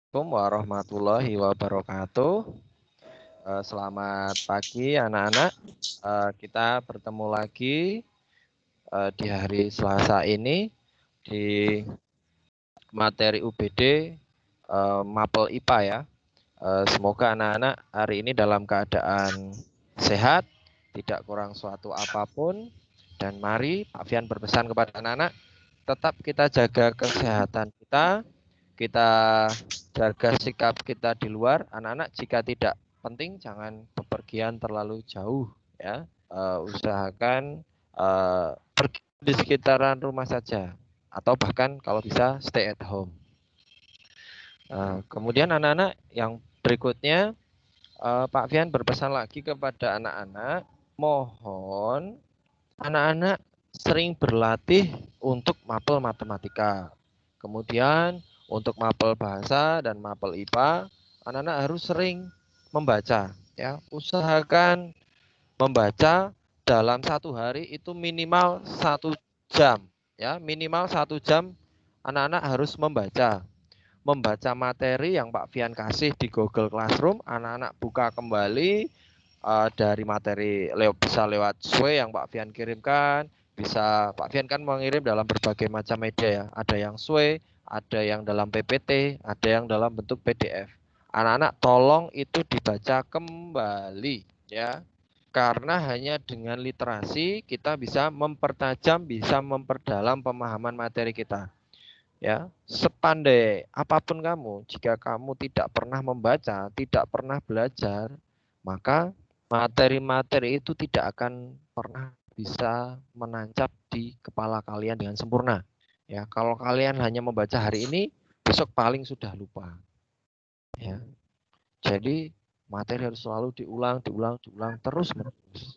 Assalamualaikum warahmatullahi wabarakatuh. Selamat pagi anak-anak. Kita bertemu lagi di hari Selasa ini di materi UBD Mapel IPA ya. Semoga anak-anak hari ini dalam keadaan sehat, tidak kurang suatu apapun. Dan mari Pak Fian berpesan kepada anak-anak, tetap kita jaga kesehatan kita jaga sikap kita di luar. Anak-anak jika tidak penting jangan bepergian terlalu jauh ya. Usahakan pergi di sekitaran rumah saja atau bahkan kalau bisa stay at home. Kemudian anak-anak yang berikutnya Pak Fian berpesan lagi kepada anak-anak, mohon anak-anak sering berlatih untuk mapel matematika. Kemudian untuk mapel bahasa dan mapel IPA, anak-anak harus sering membaca ya. Usahakan membaca dalam satu hari itu minimal 1 jam ya, minimal 1 jam anak-anak harus membaca materi yang Pak Fian kasih di Google Classroom. Anak-anak buka kembali dari materi bisa lewat SWE yang Pak Fian kirimkan, bisa Pak Fian kan mengirim dalam berbagai macam media ya. Ada yang SWE, ada yang dalam PPT, ada yang dalam bentuk PDF. Anak-anak tolong itu dibaca kembali ya. Karena hanya dengan literasi kita bisa mempertajam, bisa memperdalam pemahaman materi kita. Ya, sepandai apapun kamu, jika kamu tidak pernah membaca, tidak pernah belajar, maka materi-materi itu tidak akan pernah bisa menancap di kepala kalian dengan sempurna. Ya, kalau kalian hanya membaca hari ini, besok paling sudah lupa. Ya, jadi materi harus selalu diulang, terus menerus.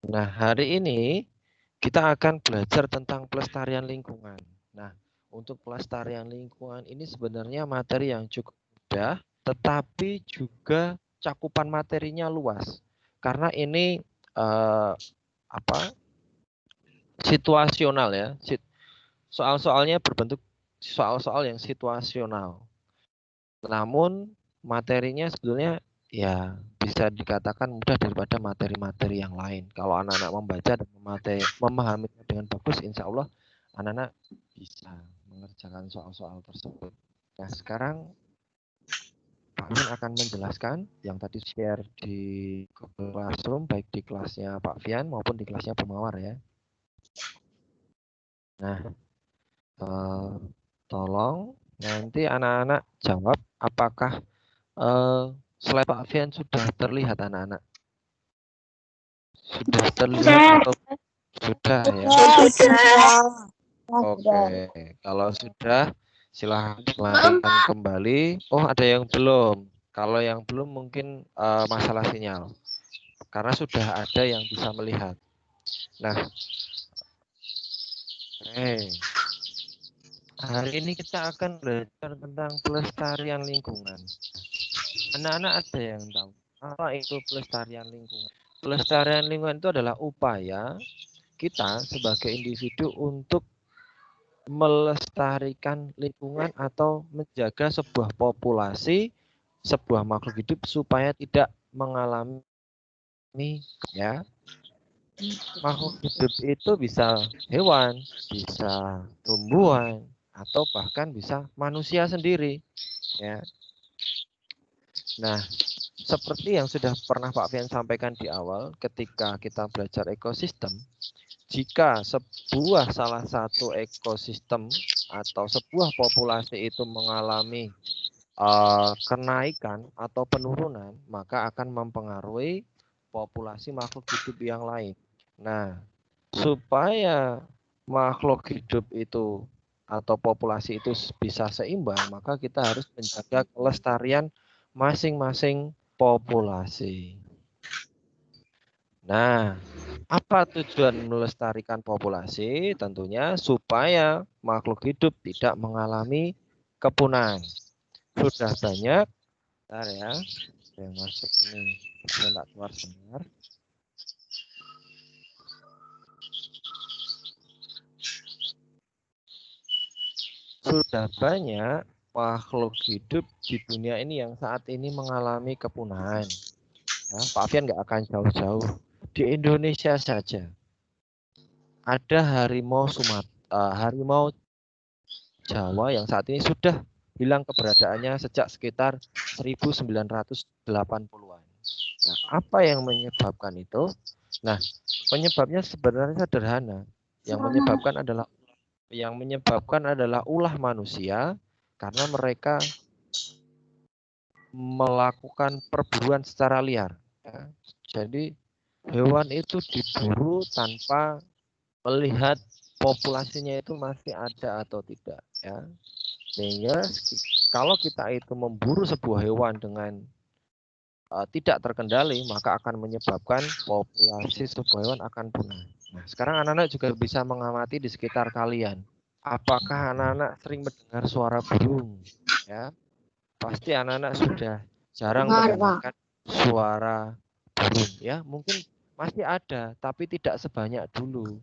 Nah, hari ini kita akan belajar tentang pelestarian lingkungan. Nah, untuk pelestarian lingkungan ini sebenarnya materi yang cukup mudah, tetapi juga cakupan materinya luas. Karena ini situasional ya. Soal-soalnya berbentuk soal-soal yang situasional. Namun materinya sebetulnya ya bisa dikatakan mudah daripada materi-materi yang lain. Kalau anak-anak membaca dan memahaminya dengan bagus, insya Allah anak-anak bisa mengerjakan soal-soal tersebut. Nah, sekarang Pak Fian akan menjelaskan yang tadi share di Google Classroom, baik di kelasnya Pak Fian maupun di kelasnya Bu Mawar ya. Nah, tolong nanti anak-anak jawab apakah slide Pak Fian sudah terlihat anak-anak? Sudah terlihat atau sudah ya? Oke, kalau sudah silahkan dilanjutkan kembali. Oh, ada yang belum. Kalau yang belum mungkin masalah sinyal. Karena sudah ada yang bisa melihat. Nah, hari ini kita akan belajar tentang pelestarian lingkungan. Anak-anak ada yang tahu apa itu pelestarian lingkungan? Pelestarian lingkungan itu adalah upaya kita sebagai individu untuk melestarikan lingkungan atau menjaga sebuah populasi, sebuah makhluk hidup supaya tidak mengalami ya. Makhluk hidup itu bisa hewan, bisa tumbuhan, atau bahkan bisa manusia sendiri ya. Nah, seperti yang sudah pernah Pak Fian sampaikan di awal ketika kita belajar ekosistem, jika salah satu ekosistem atau sebuah populasi itu mengalami kenaikan atau penurunan, maka akan mempengaruhi populasi makhluk hidup yang lain. Nah, supaya makhluk hidup itu atau populasi itu bisa seimbang, maka kita harus menjaga kelestarian masing-masing populasi. Nah, apa tujuan melestarikan populasi? Tentunya supaya makhluk hidup tidak mengalami kepunahan. Sudah banyak, bentar ya, yang masuk ini, saya tak keluar sebentar. sudah banyak makhluk hidup di dunia ini yang saat ini mengalami kepunahan. Ya, Pak Fian nggak akan jauh-jauh. Di Indonesia saja ada harimau Jawa yang saat ini sudah hilang keberadaannya sejak sekitar 1980-an. Nah, apa yang menyebabkan itu? Nah, penyebabnya sebenarnya sederhana. Yang menyebabkan adalah ulah manusia karena mereka melakukan perburuan secara liar. Ya. Jadi hewan itu diburu tanpa melihat populasinya itu masih ada atau tidak. Ya. Sehingga kalau kita itu memburu sebuah hewan dengan tidak terkendali, maka akan menyebabkan populasi sebuah hewan akan punah. Nah, sekarang anak-anak juga bisa mengamati di sekitar kalian. Apakah anak-anak sering mendengar suara burung? Ya, pasti anak-anak sudah jarang mendengarkan suara burung. Ya, mungkin masih ada, tapi tidak sebanyak dulu.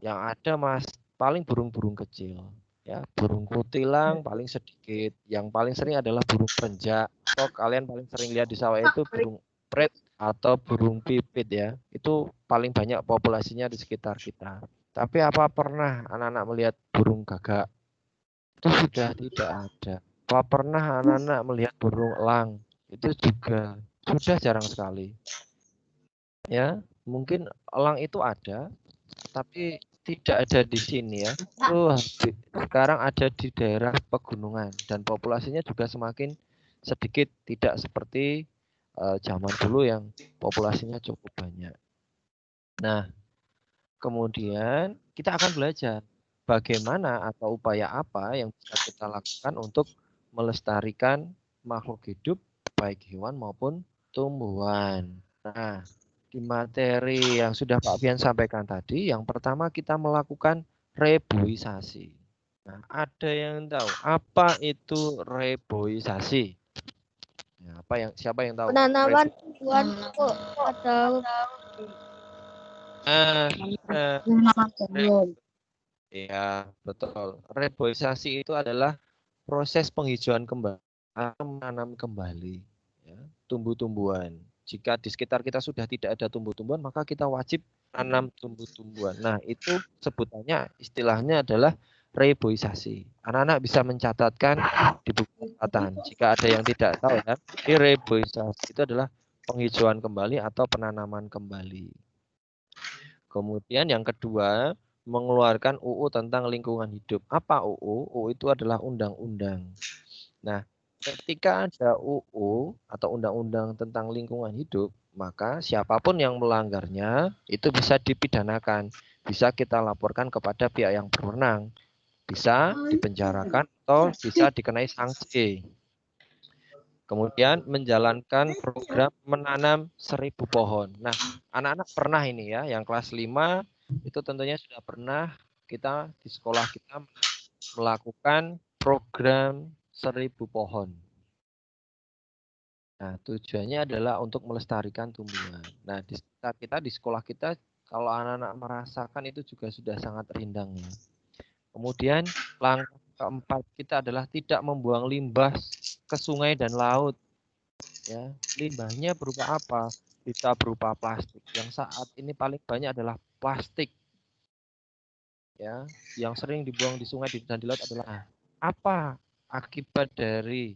Yang ada paling burung-burung kecil. Ya, burung kutilang paling sedikit. Yang paling sering adalah burung perenjak. Atau kalian paling sering lihat di sawah itu burung pret atau burung pipit ya. Itu paling banyak populasinya di sekitar kita. Tapi apa pernah anak-anak melihat burung gagak? Itu sudah tidak ada. Apa pernah anak-anak melihat burung elang? Itu juga sudah jarang sekali. Ya, mungkin elang itu ada, tapi tidak ada di sini ya. Itu sekarang ada di daerah pegunungan dan populasinya juga semakin sedikit, tidak seperti zaman dulu yang populasinya cukup banyak. Nah, kemudian kita akan belajar bagaimana atau upaya apa yang bisa kita lakukan untuk melestarikan makhluk hidup baik hewan maupun tumbuhan. Nah, di materi yang sudah Pak Fian sampaikan tadi, yang pertama kita melakukan reboisasi. Nah, ada yang tahu apa itu reboisasi? Ya, siapa yang tahu? Penanaman tumbuhan atau Ya, betul. Reboisasi itu adalah proses penghijauan kembali atau menanam kembali ya, tumbuh-tumbuhan. Jika di sekitar kita sudah tidak ada tumbuh-tumbuhan, maka kita wajib tanam tumbuh-tumbuhan. Nah, itu sebutannya istilahnya adalah reboisasi. Anak-anak bisa mencatatkan di buku catatan. Jika ada yang tidak tahu ya, di reboisasi itu adalah penghijauan kembali atau penanaman kembali. Kemudian yang kedua, mengeluarkan UU tentang lingkungan hidup. Apa UU? UU itu adalah undang-undang. Nah, ketika ada UU atau undang-undang tentang lingkungan hidup, maka siapapun yang melanggarnya itu bisa dipidanakan. Bisa kita laporkan kepada pihak yang berwenang. Bisa dipenjarakan atau bisa dikenai sanksi. Kemudian menjalankan program menanam 1000 pohon. Nah, anak-anak pernah ini ya, yang kelas 5 itu tentunya sudah pernah kita di sekolah kita melakukan program 1000 pohon. Nah, tujuannya adalah untuk melestarikan tumbuhan. Nah, di sekolah kita kalau anak-anak merasakan itu juga sudah sangat rindang ya. Kemudian langkah keempat kita adalah tidak membuang limbah ke sungai dan laut. Ya, limbahnya berupa apa? Bisa berupa plastik. Yang saat ini paling banyak adalah plastik. Ya, yang sering dibuang di sungai dan di laut adalah apa akibat dari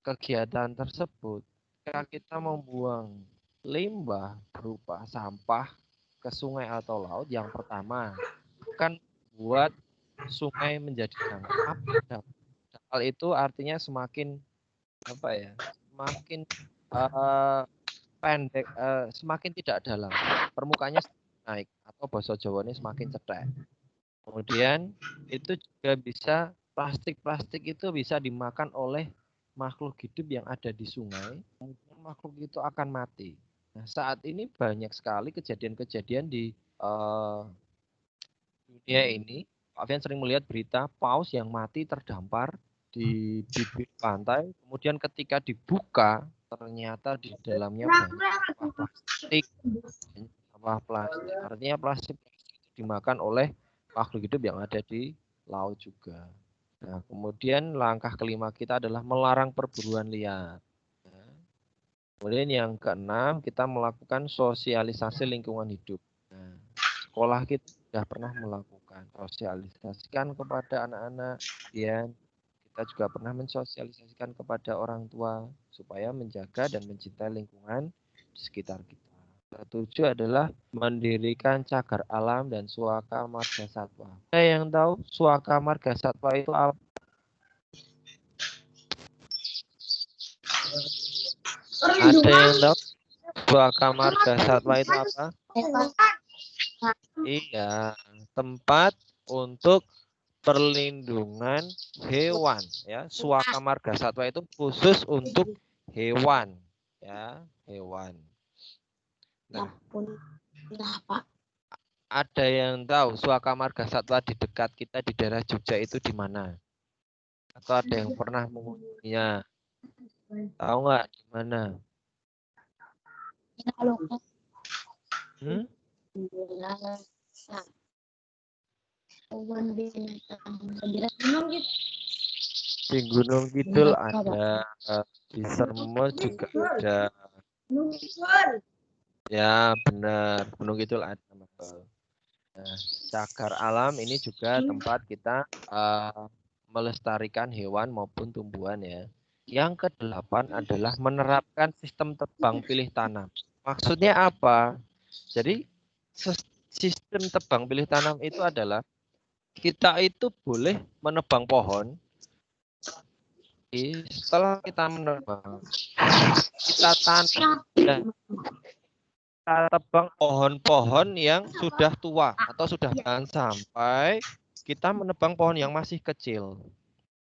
kegiatan tersebut? Jika kita membuang limbah berupa sampah ke sungai atau laut, yang pertama akan buat sungai menjadi dangkal. Dangkal itu artinya semakin apa ya? Semakin pendek, semakin tidak dalam, permukaannya naik atau bahasa Jawanya semakin cetek. Kemudian itu juga bisa plastik itu bisa dimakan oleh makhluk hidup yang ada di sungai, kemudian makhluk itu akan mati. Nah, saat ini banyak sekali kejadian-kejadian di dunia ini. Pak Fian sering melihat berita paus yang mati terdampar di bibir pantai, kemudian ketika dibuka ternyata di dalamnya banyak plastik. Sampah plastik. Artinya plastik itu dimakan oleh makhluk hidup yang ada di laut juga. Nah, kemudian langkah kelima kita adalah melarang perburuan liar. Kemudian yang keenam, kita melakukan sosialisasi lingkungan hidup. Nah, sekolah kita sudah pernah melakukan sosialisasikan kepada anak-anak, kemudian kita juga pernah mensosialisasikan kepada orang tua supaya menjaga dan mencintai lingkungan di sekitar kita. Ketujuh adalah mendirikan cagar alam dan suaka marga satwa. Ada yang tahu suaka marga satwa itu apa? Ada yang tahu suaka marga satwa itu apa? Iya, tempat untuk perlindungan hewan ya. Suaka marga satwa itu khusus untuk hewan ya, hewan. Nah, ada yang tahu suaka marga satwa di dekat kita di daerah Jogja itu di mana? Atau ada yang pernah mengunjunginya? Tahu nggak di mana? Di Gunung Kidul ada, di Sermo juga ada. Ya benar, Gunung Kidul ada. Nah, cagar alam ini juga tempat kita melestarikan hewan maupun tumbuhan ya. Yang kedelapan adalah menerapkan sistem tebang pilih tanam. Maksudnya apa? Jadi sistem tebang pilih tanam itu adalah kita itu boleh menebang pohon. Setelah kita menebang, kita tanam dan kita tebang pohon-pohon yang sudah tua atau sudah jangan sampai kita menebang pohon yang masih kecil.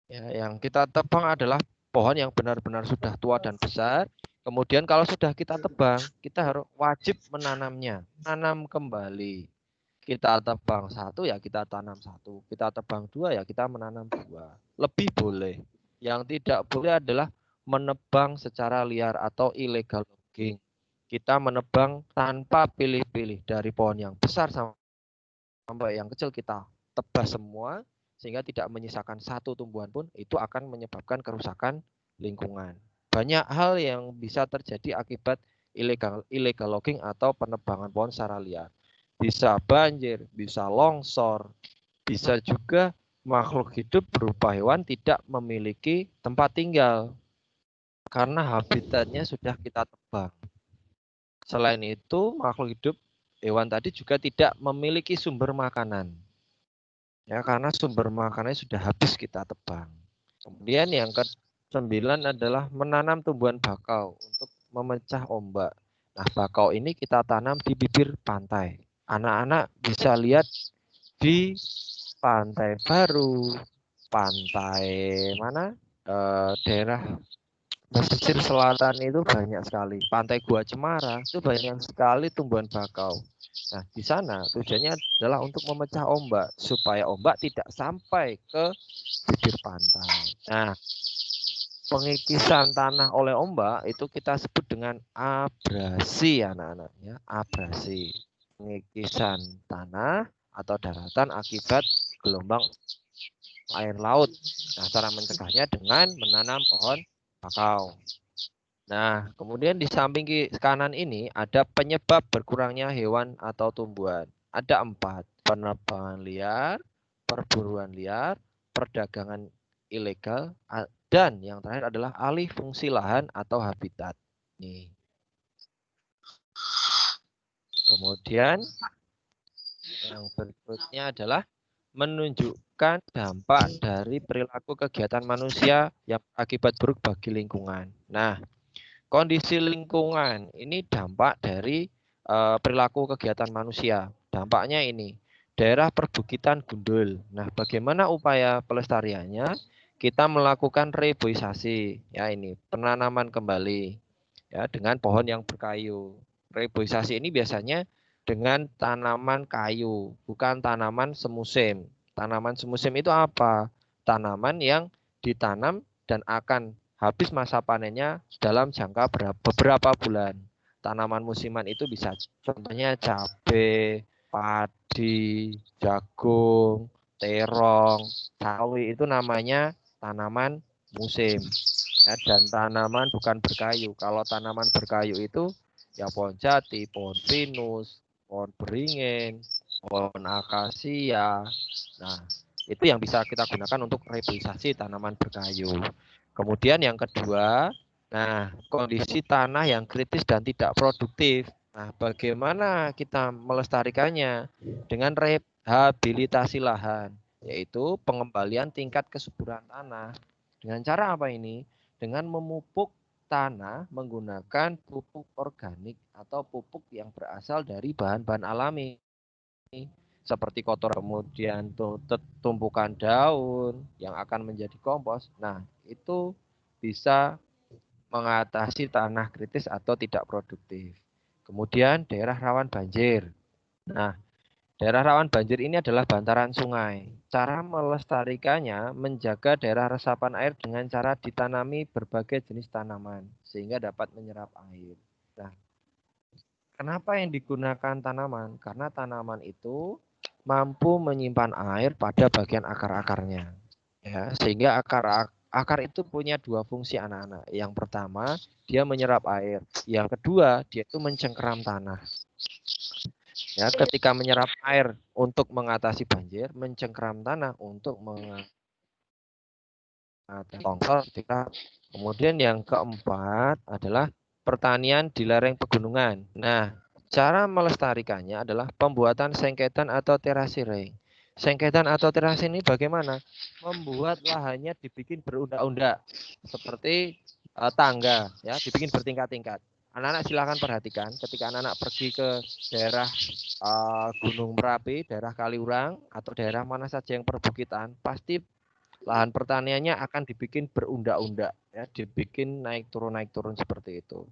Ya, yang kita tebang adalah pohon yang benar-benar sudah tua dan besar. Kemudian kalau sudah kita tebang, kita harus wajib menanamnya, tanam kembali. Kita tebang satu ya kita tanam satu, kita tebang dua ya kita menanam dua. Lebih boleh. Yang tidak boleh adalah menebang secara liar atau illegal logging. Kita menebang tanpa pilih-pilih dari pohon yang besar sampai yang kecil kita tebas semua sehingga tidak menyisakan satu tumbuhan pun, itu akan menyebabkan kerusakan lingkungan. Banyak hal yang bisa terjadi akibat illegal logging atau penebangan pohon secara liar. Bisa banjir, bisa longsor, bisa juga makhluk hidup berupa hewan tidak memiliki tempat tinggal karena habitatnya sudah kita tebang. Selain itu, makhluk hidup hewan tadi juga tidak memiliki sumber makanan. Ya, karena sumber makanannya sudah habis kita tebang. Kemudian yang ke-9 adalah menanam tumbuhan bakau untuk memecah ombak. Nah, bakau ini kita tanam di bibir pantai. Anak-anak bisa lihat di Pantai Baru, pantai mana? Daerah pesisir selatan itu banyak sekali. Pantai Gua Cemara itu banyak sekali tumbuhan bakau. Nah, di sana tujuannya adalah untuk memecah ombak supaya ombak tidak sampai ke bibir pantai. Nah, pengikisan tanah oleh ombak itu kita sebut dengan abrasi anak-anak ya, abrasi. Pengikisan tanah atau daratan akibat gelombang air laut. Nah, cara mencegahnya dengan menanam pohon bakau. Nah, kemudian di samping kanan ini ada penyebab berkurangnya hewan atau tumbuhan. Ada 4. Penebangan liar, perburuan liar, perdagangan ilegal, dan yang terakhir adalah alih fungsi lahan atau habitat. Nih. Kemudian yang berikutnya adalah menunjukkan dampak dari perilaku kegiatan manusia yang akibat buruk bagi lingkungan. Nah, kondisi lingkungan ini dampak dari perilaku kegiatan manusia. Dampaknya ini, daerah perbukitan gundul. Nah, bagaimana upaya pelestariannya? Kita melakukan reboisasi, ya ini penanaman kembali, ya dengan pohon yang berkayu. Reboisasi ini biasanya dengan tanaman kayu, bukan tanaman semusim. Tanaman semusim itu apa? Tanaman yang ditanam dan akan habis masa panennya dalam jangka beberapa bulan. Tanaman musiman itu bisa contohnya cabai, padi, jagung, terong, sawi itu namanya tanaman musim. Ya, dan tanaman bukan berkayu. Kalau tanaman berkayu itu ya pohon jati, pohon pinus, pohon beringin, pohon akasia. Nah, itu yang bisa kita gunakan untuk reboisasi tanaman berkayu. Kemudian yang kedua, nah, kondisi tanah yang kritis dan tidak produktif. Nah, bagaimana kita melestarikannya? Dengan rehabilitasi lahan, yaitu pengembalian tingkat kesuburan tanah. Dengan cara apa ini? Dengan memupuk tanah menggunakan pupuk organik atau pupuk yang berasal dari bahan-bahan alami. Seperti kotor, kemudian tumpukan daun yang akan menjadi kompos. Nah, itu bisa mengatasi tanah kritis atau tidak produktif. Kemudian daerah rawan banjir. Nah, daerah rawan banjir ini adalah bantaran sungai. Cara melestarikannya menjaga daerah resapan air dengan cara ditanami berbagai jenis tanaman sehingga dapat menyerap air. Nah, kenapa yang digunakan tanaman? Karena tanaman itu mampu menyimpan air pada bagian akar-akarnya. Ya, sehingga akar itu punya dua fungsi anak-anak. Yang pertama, dia menyerap air. Yang kedua, dia itu mencengkeram tanah. Ya, ketika menyerap air untuk mengatasi banjir, mencengkeram tanah untuk mengatasi longsor. Kemudian yang keempat adalah pertanian di lereng pegunungan. Nah, cara melestarikannya adalah pembuatan sengketan atau terasering. Sengketan atau terasi ini bagaimana? Membuat lahannya dibikin berundak-undak seperti tangga, ya, dibikin bertingkat-tingkat. Anak-anak silakan perhatikan ketika anak-anak pergi ke daerah Gunung Merapi, daerah Kaliurang, atau daerah mana saja yang perbukitan, pasti lahan pertaniannya akan dibikin berundak-undak, ya, dibikin naik turun seperti itu.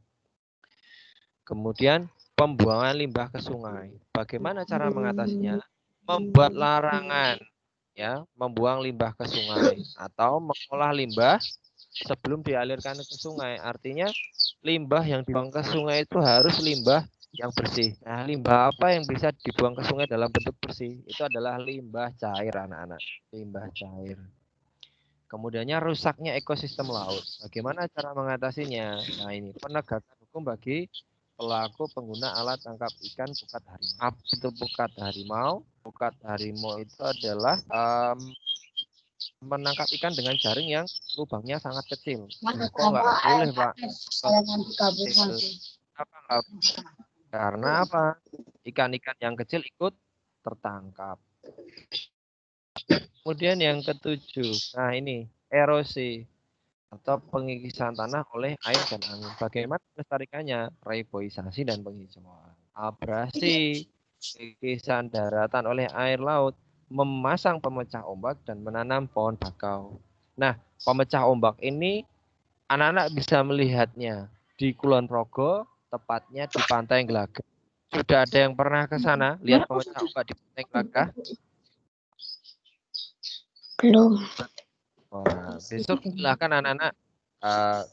Kemudian pembuangan limbah ke sungai. Bagaimana cara mengatasinya? Membuat larangan, ya, membuang limbah ke sungai atau mengolah limbah sebelum dialirkan ke sungai. Artinya limbah yang dibuang ke sungai itu harus limbah yang bersih. Nah, limbah apa yang bisa dibuang ke sungai dalam bentuk bersih? Itu adalah limbah cair, anak-anak. Limbah cair. Kemudiannya rusaknya ekosistem laut. Bagaimana cara mengatasinya? Nah, ini penegakan hukum bagi pelaku pengguna alat tangkap ikan pukat harimau. Apa itu pukat harimau? Pukat harimau itu adalah menangkap ikan dengan jaring yang lubangnya sangat kecil. Kok nggak boleh, Pak? Apa? Karena apa? Ikan-ikan yang kecil ikut tertangkap. Kemudian yang ketujuh, nah ini erosi atau pengikisan tanah oleh air dan angin. Bagaimana melestarikannya? Reboisasi dan penghijauan. Abrasi, pengikisan daratan oleh air laut, memasang pemecah ombak dan menanam pohon bakau. Nah, pemecah ombak ini anak-anak bisa melihatnya di Kulon Progo, tepatnya di Pantai Glagah. Sudah ada yang pernah ke sana lihat pemecah ombak di Pantai Glagah? Belum. Wah, besok silakan anak-anak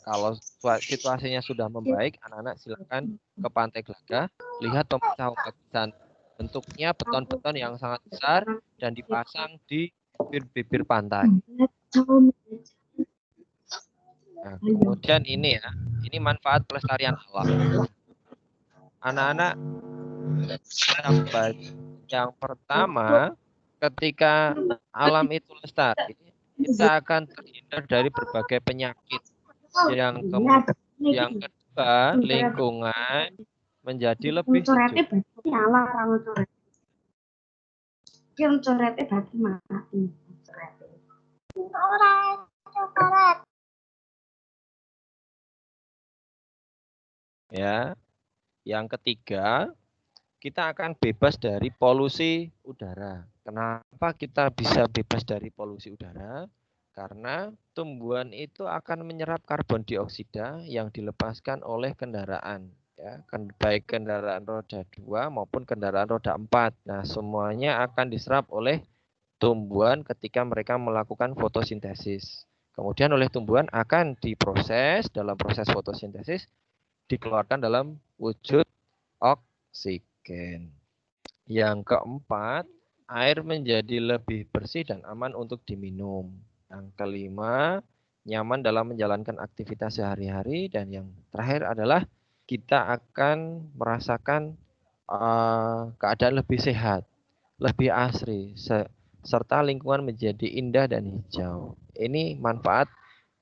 kalau situasinya sudah membaik, anak-anak silakan ke Pantai Glagah, lihat pemecah ombak di sana. Bentuknya beton-beton yang sangat besar dan dipasang di bibir-bibir pantai. Nah, kemudian ini ya, ini manfaat pelestarian alam. Anak-anak, yang pertama, ketika alam itu lestari, kita akan terhindar dari berbagai penyakit. Yang kedua, lingkungan menjadi lebih sejuk. Ya, yang ketiga, kita akan bebas dari polusi udara. Kenapa kita bisa bebas dari polusi udara? Karena tumbuhan itu akan menyerap karbon dioksida yang dilepaskan oleh kendaraan. Ya, baik kendaraan roda 2 maupun kendaraan roda 4. Nah, semuanya akan diserap oleh tumbuhan ketika mereka melakukan fotosintesis. Kemudian oleh tumbuhan akan diproses, dalam proses fotosintesis dikeluarkan dalam wujud oksigen. Yang keempat, air menjadi lebih bersih dan aman untuk diminum. Yang kelima, nyaman dalam menjalankan aktivitas sehari-hari. Dan yang terakhir adalah kita akan merasakan keadaan lebih sehat, lebih asri, serta lingkungan menjadi indah dan hijau. Ini manfaat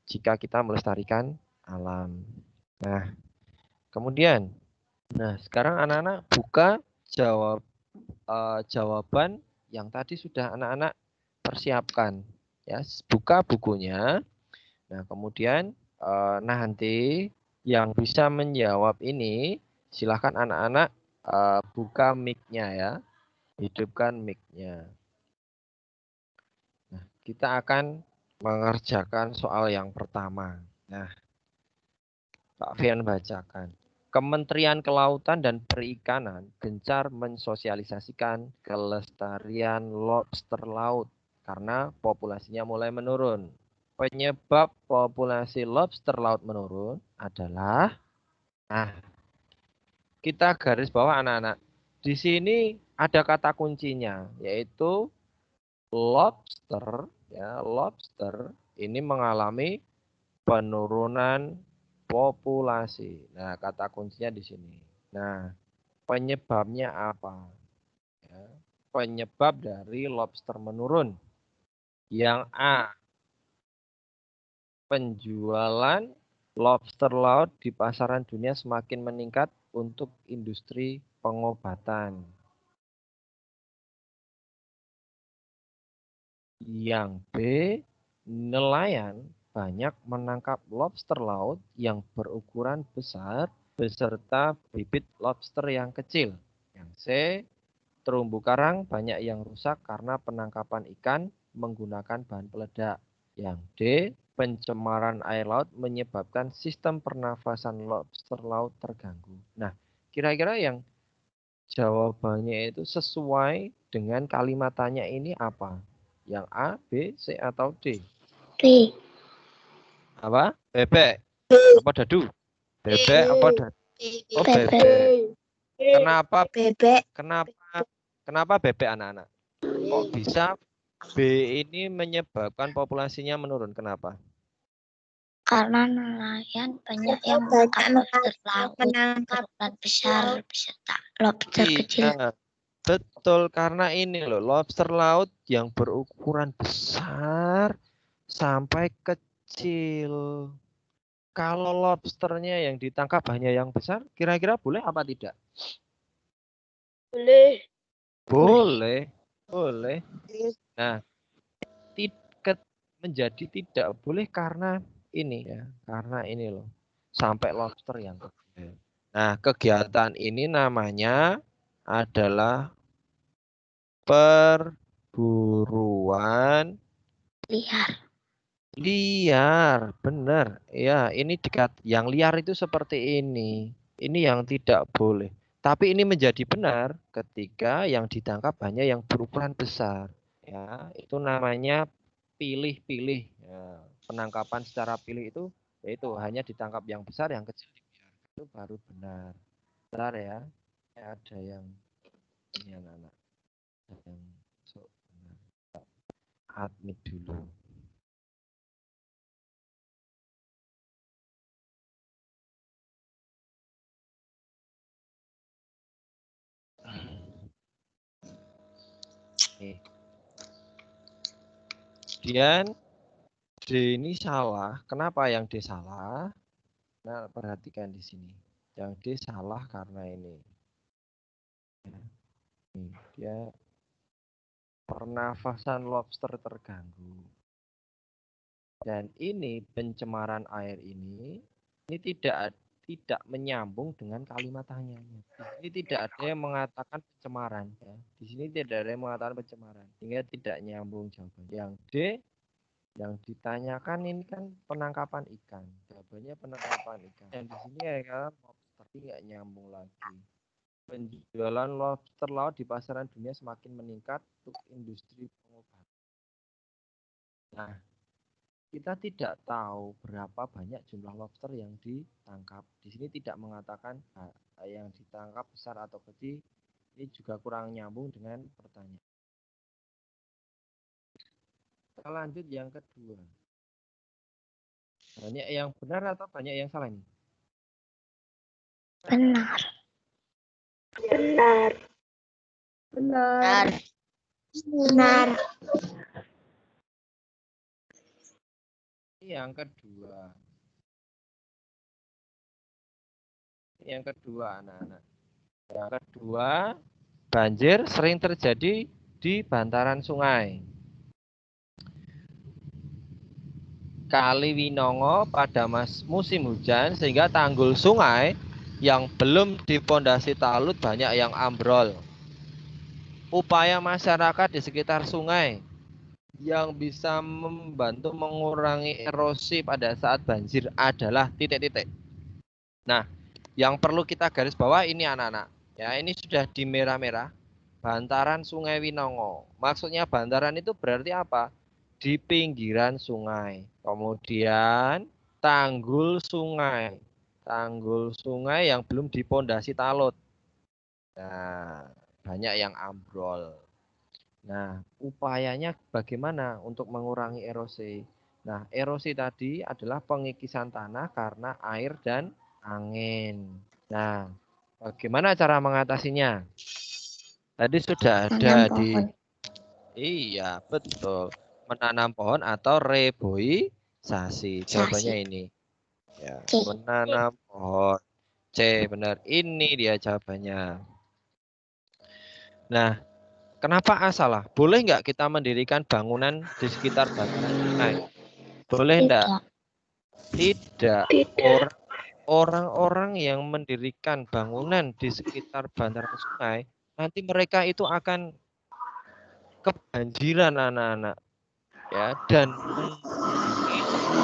jika kita melestarikan alam. Nah, kemudian, sekarang anak-anak buka jawaban yang tadi sudah anak-anak persiapkan. Ya, buka bukunya. Nah, kemudian nanti yang bisa menjawab ini, silahkan anak-anak buka mic-nya ya, hidupkan mic-nya. Nah, kita akan mengerjakan soal yang pertama. Nah, Pak Fian bacakan. Kementerian Kelautan dan Perikanan gencar mensosialisasikan kelestarian lobster laut karena populasinya mulai menurun. Penyebab populasi lobster laut menurun adalah, kita garis bawah anak-anak. Di sini ada kata kuncinya, yaitu lobster. Ya, lobster ini mengalami penurunan populasi. Nah, kata kuncinya di sini. Nah, penyebabnya apa? Ya, penyebab dari lobster menurun. Yang A, penjualan lobster laut di pasaran dunia semakin meningkat untuk industri pengobatan. Yang B, nelayan banyak menangkap lobster laut yang berukuran besar beserta bibit lobster yang kecil. Yang C, terumbu karang banyak yang rusak karena penangkapan ikan menggunakan bahan peledak. Yang D, pencemaran air laut menyebabkan sistem pernafasan lobster laut terganggu. Nah, kira-kira yang jawabannya itu sesuai dengan kalimat tanya ini apa? Yang A, B, C, atau D? B. Apa? Bebek? Apa dadu? Bebek apa dadu? Oh, bebek. Kenapa? Bebek. Kenapa bebek anak-anak? Kok bisa B ini menyebabkan populasinya menurun? Kenapa? Karena nelayan banyak yang menangkap lobster laut berukuran besar beserta lobster kecil. Iya, betul. Karena ini loh, lobster laut yang berukuran besar sampai kecil. Kalau lobsternya yang ditangkap hanya yang besar, kira-kira boleh apa tidak? Boleh. Boleh, boleh. Nah, menjadi tidak boleh karena ini ya, karena ini loh, sampai lobster yang kecil. Nah, kegiatan ini namanya adalah perburuan Liar. liar. Benar. Ya, ini yang liar itu seperti ini. Ini yang tidak boleh. Tapi ini menjadi benar ketika yang ditangkap hanya yang berukuran besar. Ya, itu namanya pilih-pilih. Ya, penangkapan secara pilih itu yaitu hanya ditangkap yang besar, yang kecil dibiarkan. Itu baru benar. Benar ya. Ada yang ini anak-anak. Ada yang so, admit dulu. Nih. Kemudian D ini salah. Kenapa yang D salah? Nah, perhatikan di sini. Yang D salah karena ini. Nih, dia pernafasan lobster terganggu. Dan ini pencemaran air ini tidak menyambung dengan kalimat tanyanya. Di sini tidak ada yang mengatakan pencemaran. Ya. Di sini tidak ada yang mengatakan pencemaran. Sehingga tidak nyambung jawaban. Yang D, yang ditanyakan ini kan penangkapan ikan. Jawabannya penangkapan ikan. Yang di sini ya kan lobster, nggak nyambung lagi. Penjualan lobster laut di pasaran dunia semakin meningkat untuk industri pengobatan. Nah, kita tidak tahu berapa banyak jumlah lobster yang ditangkap. Di sini tidak mengatakan yang ditangkap besar atau kecil. Ini juga kurang nyambung dengan pertanyaan. Kita lanjut yang kedua. Banyak yang benar atau banyak yang salah ini? Benar. Benar. Benar. Benar. Yang kedua. Yang kedua, anak-anak. Yang kedua, banjir sering terjadi di bantaran sungai. Kali Winongo pada musim hujan sehingga tanggul sungai yang belum dipondasi talut banyak yang ambrol. Upaya masyarakat di sekitar sungai yang bisa membantu mengurangi erosi pada saat banjir adalah titik-titik. Nah, yang perlu kita garis bawah ini anak-anak. Ya, ini sudah di merah-merah. Bantaran Sungai Winongo. Maksudnya bantaran itu berarti apa? Di pinggiran sungai. Kemudian tanggul sungai. Tanggul sungai yang belum dipondasi talut. Nah, banyak yang ambrol. Nah, upayanya bagaimana untuk mengurangi erosi? Nah, erosi tadi adalah pengikisan tanah karena air dan angin. Nah, bagaimana cara mengatasinya? Tadi sudah ada di... Iya, betul. Menanam pohon atau reboisasi. Jawabannya ini. Ya, menanam pohon. C, benar. Ini dia jawabannya. Nah, kenapa A salah? Boleh nggak kita mendirikan bangunan di sekitar bantaran sungai? Boleh enggak? Tidak. Orang-orang yang mendirikan bangunan di sekitar bantaran sungai, nanti mereka itu akan kebanjiran anak-anak. Ya, dan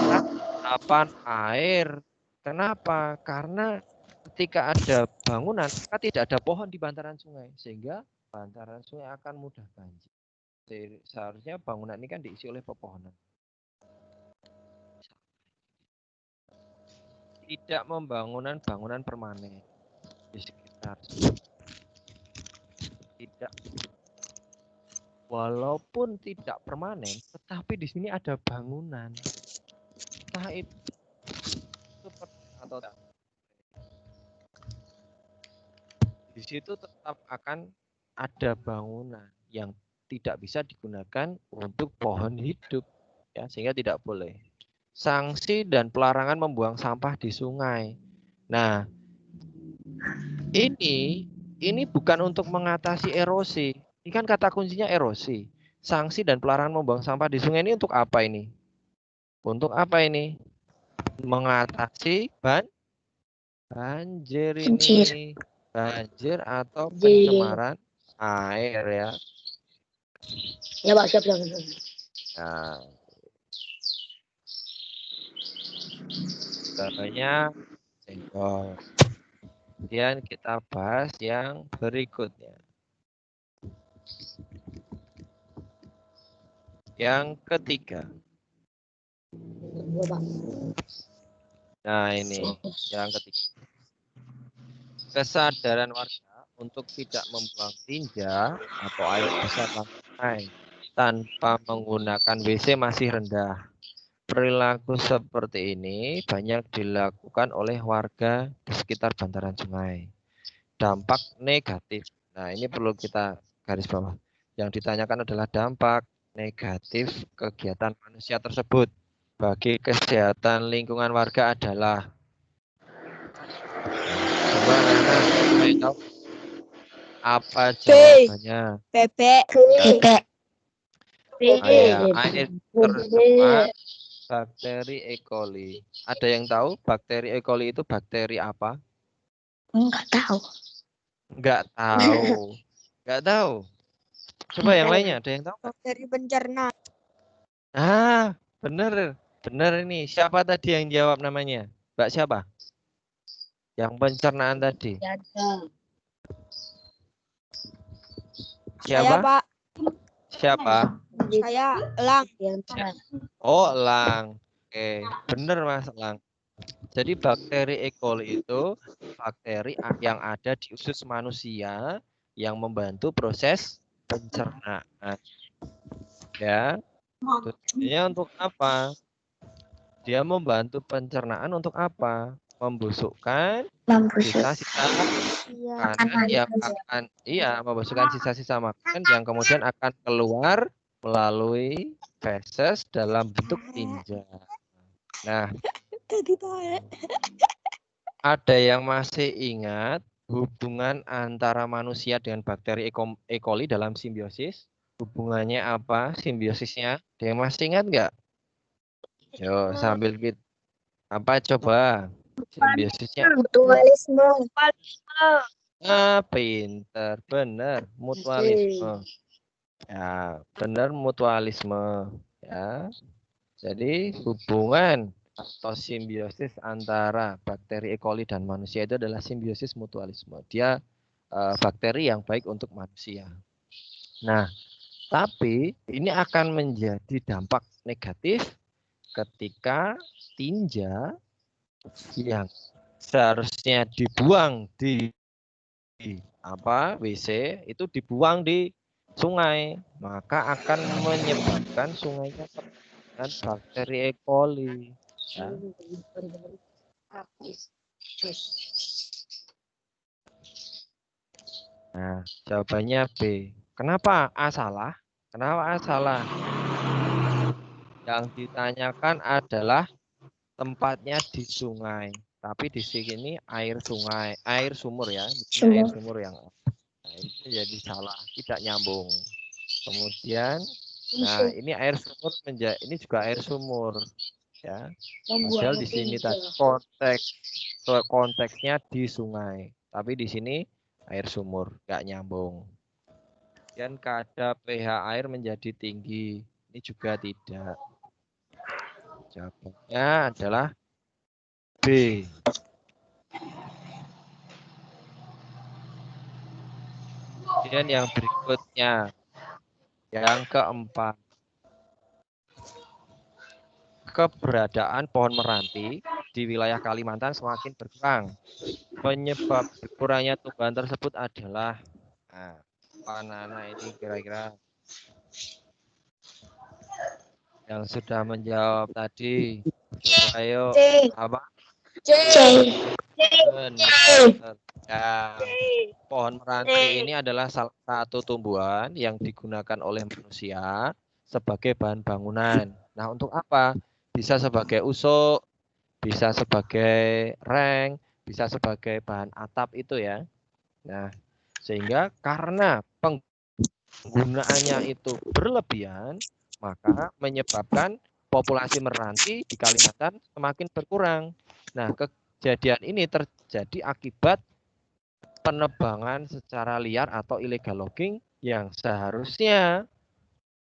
resapan air. Kenapa? Karena ketika ada bangunan, maka tidak ada pohon di bantaran sungai, sehingga bantaran sungai akan mudah banjir. Seharusnya bangunan ini kan diisi oleh pepohonan. Tidak membangunan bangunan permanen di sekitar. Tidak. Walaupun tidak permanen, tetapi di sini ada bangunan. Entah itu atau tidak. Di situ tetap akan ada bangunan yang tidak bisa digunakan untuk pohon hidup, ya, sehingga tidak boleh. Sanksi dan pelarangan membuang sampah di sungai. Nah, ini bukan untuk mengatasi erosi. Ini kan kata kuncinya erosi. Sanksi dan pelarangan membuang sampah di sungai ini untuk apa ini? Untuk apa ini? Mengatasi banjir ini. Banjir atau pencemaran air ya. Ya Pak, siap. Nah, jawabannya senggol. Kemudian kita bahas yang berikutnya. Yang ketiga. Nah, ini yang ketiga. Kesadaran warga untuk tidak membuang tinja atau air besar lantai tanpa menggunakan WC masih rendah. Perilaku seperti ini banyak dilakukan oleh warga di sekitar bantaran sungai. Dampak negatif. Nah, ini perlu kita garis bawah. Yang ditanyakan adalah dampak negatif kegiatan manusia tersebut bagi kesehatan lingkungan warga adalah apa jawabannya? Bebek. Air tercemar bakteri E. coli. Ada yang tahu bakteri E. coli itu bakteri apa? Enggak tahu. Enggak tahu. Enggak tahu. Coba yang lainnya, ada yang tahu? Bakteri pencerna. Ah, bener. Bener ini. Siapa tadi yang jawab namanya? Mbak siapa? Yang pencernaan tadi. Siapa? Saya Pak. Siapa? Saya Elang. Oh, elang. Oke, bener Mas Elang. Jadi bakteri E. coli itu bakteri yang ada di usus manusia yang membantu proses pencernaan. Ya. Tujuannya untuk apa? Dia membantu pencernaan untuk apa? Membusukkan sisa-sisa makanan yang akan membusukkan sisa-sisa makanan yang kemudian akan keluar melalui feses dalam bentuk tinja. Nah, ada yang masih ingat hubungan antara manusia dengan bakteri E. coli dalam simbiosis? Hubungannya apa simbiosisnya? Ada yang masih ingat nggak? Yo, sambil kita apa coba simbiosisnya? Mutualisme. Pinter, benar, mutualisme. Ya, benar mutualisme. Ya, jadi hubungan atau simbiosis antara bakteri E. coli dan manusia itu adalah simbiosis mutualisme. Dia bakteri yang baik untuk manusia. Nah, tapi ini akan menjadi dampak negatif ketika tinja yang seharusnya dibuang di WC itu dibuang di sungai, maka akan menyebabkan sungainya terkena bakteri E. coli. Ya. Nah, jawabannya B. Kenapa A salah? Kenapa A salah? Yang ditanyakan adalah tempatnya di sungai. Tapi di sini air sungai, air sumur ya. Ini air sumur yang ini jadi salah, tidak nyambung. Kemudian, nah ini air sumur ini juga air sumur ya. Padahal di sini tadi konteksnya di sungai, tapi di sini air sumur, nggak nyambung. Dan kadar pH air menjadi tinggi, ini juga tidak. Jawabannya adalah B. Kemudian yang berikutnya, yang keempat, keberadaan pohon meranti di wilayah Kalimantan semakin berkurang. Penyebab berkurangnya tumbuhan tersebut adalah, nah, anak-anak ini kira-kira yang sudah menjawab tadi. Coba ayo, apa? Benar. Ya, pohon meranti ini adalah salah satu tumbuhan yang digunakan oleh manusia sebagai bahan bangunan. Nah, untuk apa? Bisa sebagai usuk, bisa sebagai reng, bisa sebagai bahan atap itu ya. Nah, sehingga karena penggunaannya itu berlebihan, maka menyebabkan populasi meranti di Kalimantan semakin berkurang. Nah, kejadian ini terjadi akibat penebangan secara liar atau illegal logging yang seharusnya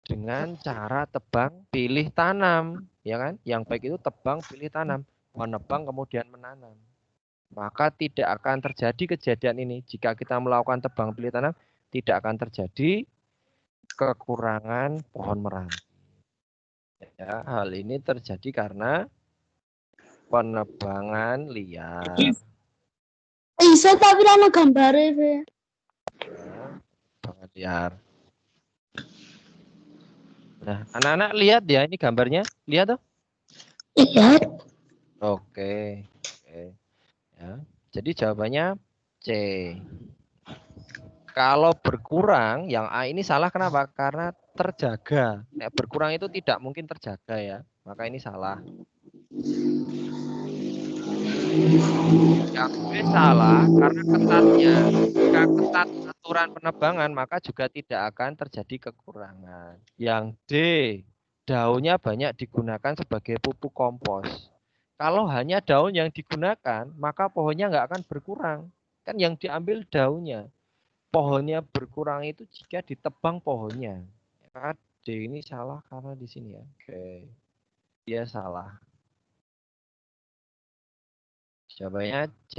dengan cara tebang pilih tanam, ya kan? Yang baik itu tebang pilih tanam, menebang kemudian menanam. Maka tidak akan terjadi kejadian ini. Jika kita melakukan tebang pilih tanam, tidak akan terjadi kekurangan pohon meranti. Ya, hal ini terjadi karena penebangan liar. Bisa tapi ada gambarnya. Penebangan liar. Nah, anak-anak lihat ya ini gambarnya. Lihat tuh. Lihat. Oke. Ya. Jadi jawabannya C. Kalau berkurang, yang A ini salah kenapa? Karena terjaga. Nek berkurang itu tidak mungkin terjaga ya. Maka ini salah. Yang B salah karena ketatnya. Jika ketat aturan penebangan, maka juga tidak akan terjadi kekurangan. Yang D, daunnya banyak digunakan sebagai pupuk kompos. Kalau hanya daun yang digunakan, maka pohonnya nggak akan berkurang. Kan yang diambil daunnya. Pohonnya berkurang itu jika ditebang pohonnya. Maka D ini salah karena di sini ya. Oke. Dia salah. Jawabannya C.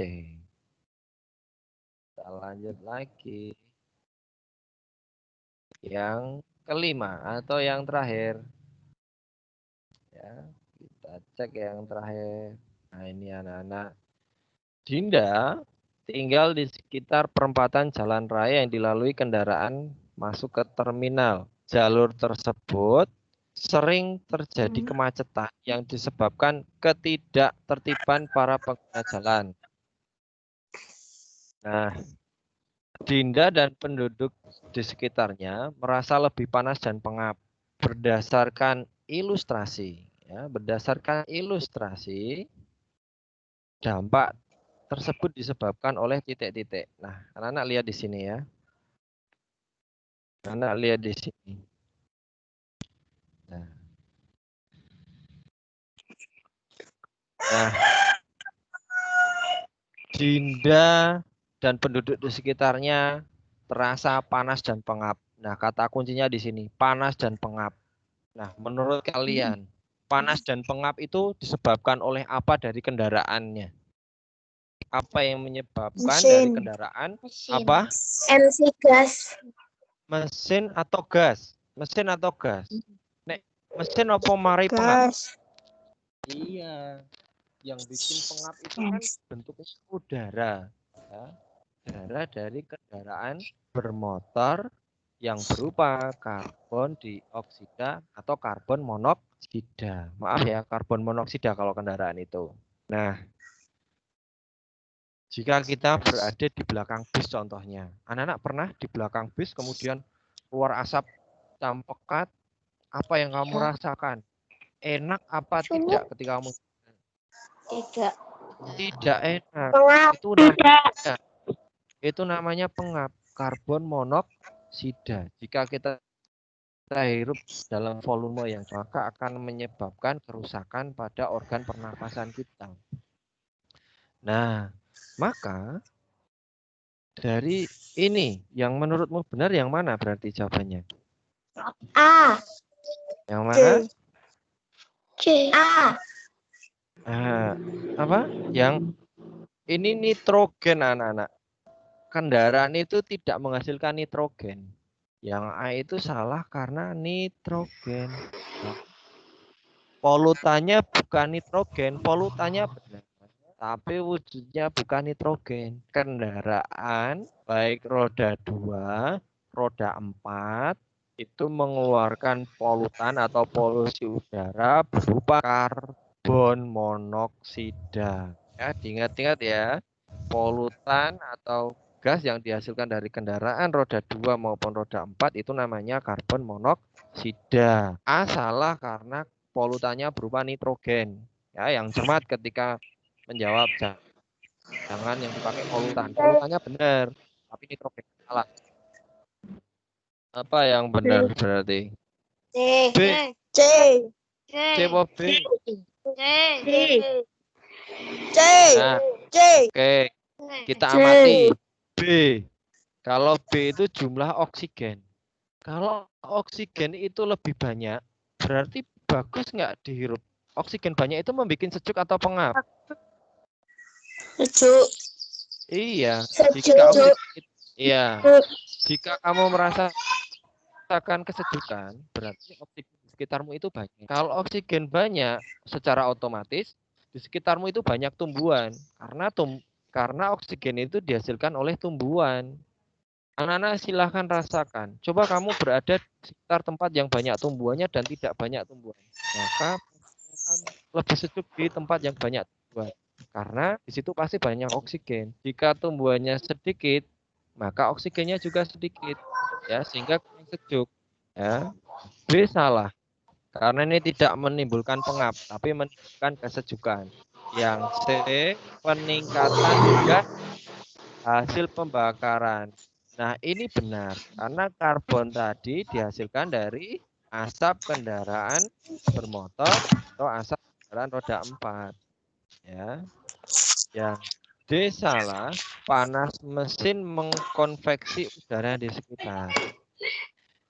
Kita lanjut lagi. Yang kelima atau yang terakhir. Ya, kita cek yang terakhir. Nah, ini anak-anak. Dinda tinggal di sekitar perempatan jalan raya yang dilalui kendaraan masuk ke terminal. Jalur tersebut sering terjadi kemacetan yang disebabkan ketidaktertiban para pengguna jalan. Nah, Dinda dan penduduk di sekitarnya merasa lebih panas dan pengap berdasarkan ilustrasi. Ya, berdasarkan ilustrasi, dampak tersebut disebabkan oleh titik-titik. Nah, anak-anak lihat di sini ya. Anak lihat di sini. Nah, Dinda dan penduduk di sekitarnya terasa panas dan pengap. Nah, kata kuncinya di sini, panas dan pengap. Nah, menurut kalian, panas dan pengap itu disebabkan oleh apa dari kendaraannya? Apa yang menyebabkan dari kendaraan? Apa? MC gas. Mesin atau gas? Mesin atau gas? Nek, mesin apa mari pengap? Gas. Iya. Yang bikin pengap itu kan bentuknya udara. Ya. Udara dari kendaraan bermotor yang berupa karbon dioksida atau karbon monoksida. Maaf ya, karbon monoksida kalau kendaraan itu. Nah, jika kita berada di belakang bis contohnya. Anak-anak pernah di belakang bis kemudian keluar asap hitam pekat, apa yang kamu rasakan? Enak apa tidak ketika kamu? Tidak. Tidak enak. Pengap. Itu namanya pengap, karbon monoksida. Jika kita hirup dalam volume yang maka akan menyebabkan kerusakan pada organ pernapasan kita. Nah, maka dari ini yang menurutmu benar yang mana berarti jawabannya? A. Yang mana? C. A. Apa? Yang ini nitrogen anak-anak. Kendaraan itu tidak menghasilkan nitrogen. Yang A itu salah karena nitrogen. Polutannya bukan nitrogen, polutannya benar. Tapi wujudnya bukan nitrogen. Kendaraan baik roda 2, roda 4 itu mengeluarkan polutan atau polusi udara berupa karbon monoksida. Ya, diingat-ingat ya. Polutan atau gas yang dihasilkan dari kendaraan roda 2 maupun roda 4 itu namanya karbon monoksida. A salah karena polutannya berupa nitrogen. Ya, yang cermat ketika menjawab jangan yang dipakai polutan. Polutannya benar, tapi nitrogen salah. Apa yang benar berarti? C. B. C. C apa B? C. C. Nah, C. oke. Kita amati. B. Kalau B itu jumlah oksigen. Kalau oksigen itu lebih banyak, berarti bagus nggak dihirup? Oksigen banyak itu membuat sejuk atau pengap? Sejuk. Iya. Sejuk. Jika kamu merasakan kesejukan, berarti oksigen di sekitarmu itu banyak. Kalau oksigen banyak, secara otomatis di sekitarmu itu banyak tumbuhan. Karena oksigen itu dihasilkan oleh tumbuhan. Anak-anak silahkan rasakan. Coba kamu berada di sekitar tempat yang banyak tumbuhannya dan tidak banyak tumbuhan. Maka akan lebih sejuk di tempat yang banyak tumbuhan. Karena di situ pasti banyak oksigen. Jika tumbuhannya sedikit, maka oksigennya juga sedikit. Ya, sehingga kurang sejuk. Ya. B salah. Karena ini tidak menimbulkan pengap, tapi menimbulkan kesejukan. Yang C, peningkatan gas hasil pembakaran. Nah, ini benar karena karbon tadi dihasilkan dari asap kendaraan bermotor atau asap kendaraan roda 4. Ya. Yang D salah, panas mesin mengkonveksi udara di sekitar.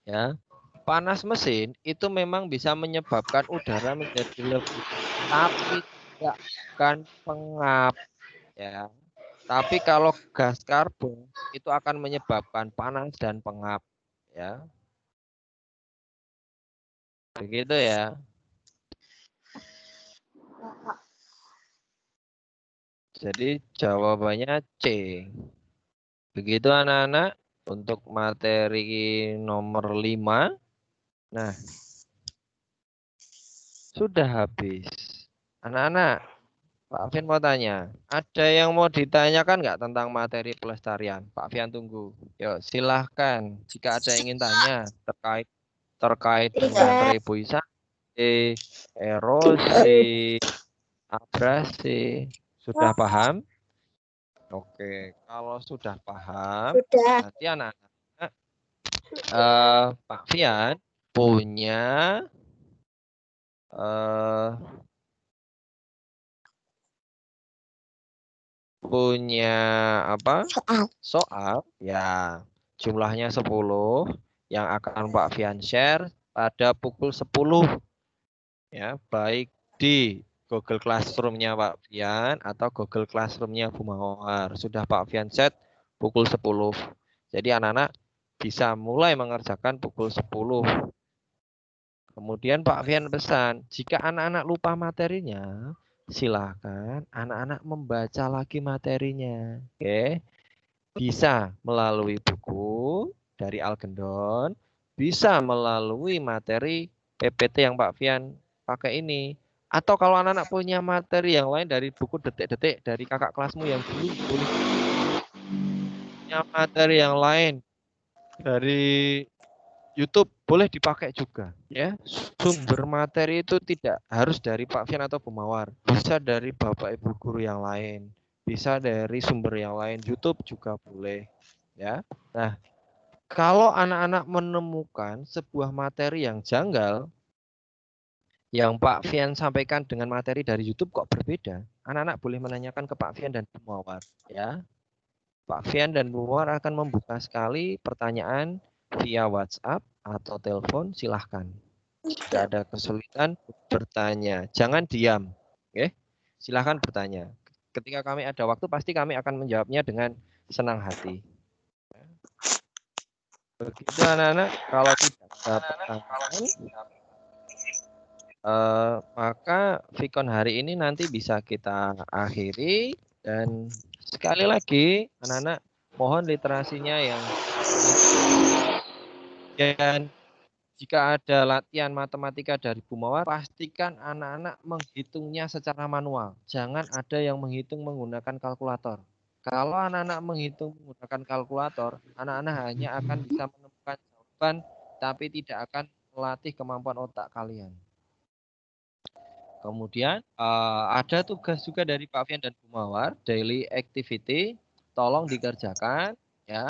Ya. Panas mesin itu memang bisa menyebabkan udara menjadi lebih, tapi tidak akan pengap. Ya. Tapi kalau gas karbon itu akan menyebabkan panas dan pengap, ya. Begitu ya. Jadi jawabannya C. Begitu anak-anak untuk materi nomor 5. Nah, sudah habis. Anak-anak, Pak Fian mau tanya, ada yang mau ditanyakan nggak tentang materi pelestarian? Pak Fian tunggu. Yuk, silahkan. Jika ada yang ingin tanya terkait dengan reboisasi, erosi, abrasi, sudah paham? Oke, kalau sudah paham, Sudah. nanti anak-anak Pak Fian punya apa? Soal ya jumlahnya 10 yang akan Pak Fian share pada pukul 10 ya, baik di Google Classroom-nya Pak Fian atau Google Classroom-nya Bu Mawar. Sudah Pak Fian set pukul 10. Jadi anak-anak bisa mulai mengerjakan pukul 10. Kemudian Pak Fian pesan, jika anak-anak lupa materinya, silakan anak-anak membaca lagi materinya. Oke. Bisa melalui buku dari Algendon, bisa melalui materi PPT yang Pak Fian pakai ini. Atau kalau anak-anak punya materi yang lain dari buku detik-detik dari kakak kelasmu yang dulu, boleh punya materi yang lain dari YouTube, boleh dipakai juga. Ya, sumber materi itu tidak harus dari Pak Fian atau Bu Mawar, bisa dari Bapak Ibu guru yang lain, bisa dari sumber yang lain, YouTube juga boleh. Ya, nah kalau anak-anak menemukan sebuah materi yang janggal, yang Pak Fian sampaikan dengan materi dari YouTube kok berbeda, anak-anak boleh menanyakan ke Pak Fian dan Bu Mawar. Ya, Pak Fian dan Bu Mawar akan membuka sekali pertanyaan via WhatsApp atau telepon, silahkan. Jika ada kesulitan, bertanya. Jangan diam. Oke? Silahkan bertanya. Ketika kami ada waktu, pasti kami akan menjawabnya dengan senang hati. Begitu anak-anak, kalau tidak ada pertanyaan, maka Vicon hari ini nanti bisa kita akhiri. Dan sekali lagi, anak-anak, mohon literasinya yang dan jika ada latihan matematika dari Bu Mawar, pastikan anak-anak menghitungnya secara manual. Jangan ada yang menghitung menggunakan kalkulator. Kalau anak-anak menghitung menggunakan kalkulator, anak-anak hanya akan bisa menemukan jawaban, tapi tidak akan melatih kemampuan otak kalian. Kemudian ada tugas juga dari Pak Fian dan Bu Mawar, daily activity, tolong dikerjakan ya.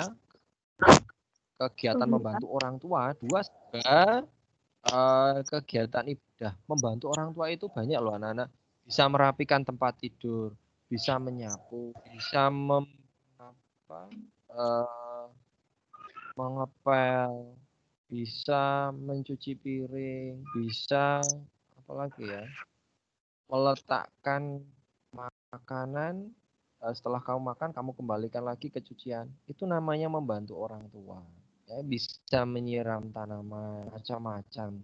Kegiatan membantu orang tua, 2 juga kegiatan ibadah. Membantu orang tua itu banyak loh anak-anak. Bisa merapikan tempat tidur, bisa menyapu, bisa mengepel, bisa mencuci piring, bisa apa lagi ya? Meletakkan makanan, setelah kamu makan kamu kembalikan lagi ke cucian. Itu namanya membantu orang tua. Ya, bisa menyiram tanaman, macam-macam.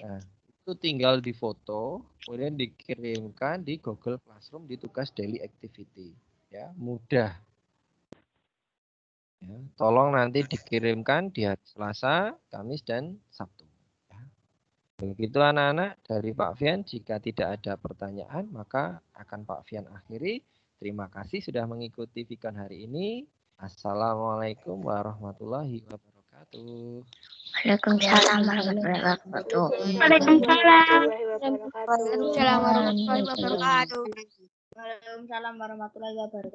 Nah, itu tinggal difoto, kemudian dikirimkan di Google Classroom di tugas daily activity. Ya, mudah. Ya, tolong nanti dikirimkan di hari Selasa, Kamis, dan Sabtu. Ya. Begitu anak-anak dari Pak Fian. Jika tidak ada pertanyaan, maka akan Pak Fian akhiri. Terima kasih sudah mengikuti Vicon hari ini. Assalamualaikum warahmatullahi wabarakatuh. Waalaikumsalam warahmatullahi wabarakatuh. Waalaikumsalam. Waalaikumsalam warahmatullahi wabarakatuh. Waalaikumsalam warahmatullahi wabarakatuh.